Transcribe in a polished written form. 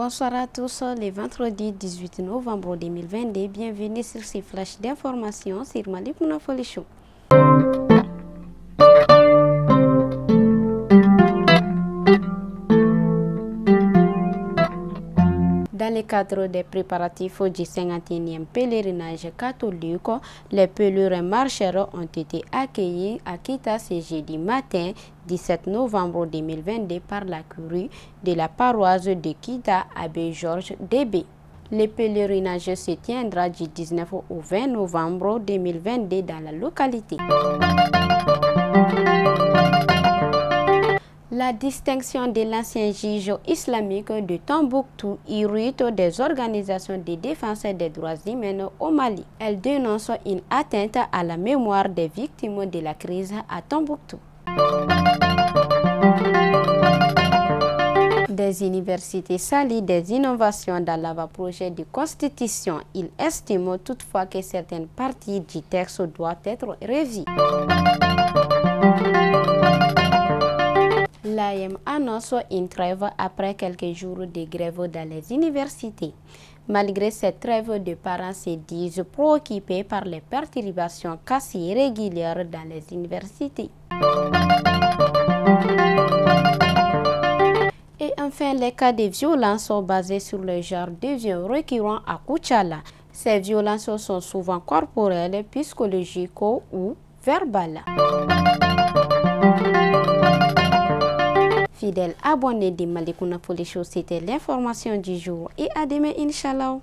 Bonsoir à tous, le vendredi 18 novembre 2022, bienvenue sur ces flashs d'informations sur Malik Mounafoli Show. Dans le cadre des préparatifs du 51e pèlerinage catholique, les pèlerins marcheurs ont été accueillis à Kita ce jeudi matin 17 novembre 2022 par la curie de la paroisse de Kita Abbé Georges Débé. Le pèlerinage se tiendra du 19 au 20 novembre 2022 dans la localité. La distinction de l'ancien juge islamique de Tombouctou irrite des organisations de défense des droits humains au Mali. Elle dénonce une atteinte à la mémoire des victimes de la crise à Tombouctou. Des universités saluent des innovations dans l'avant-projet de constitution. Ils estiment toutefois que certaines parties du texte doivent être revues. L'AM annonce une trêve après quelques jours de grève dans les universités. Malgré cette trêve, de parents se disent préoccupés par les perturbations quasi régulières dans les universités. Et enfin, les cas de violences sont basés sur le genre de viol récurrent à Koutchala. Ces violences sont souvent corporelles, psychologiques ou verbales. Fidèles abonnés de Malik Mounafoli Show, c'était l'information du jour et à demain, Inch'Allah.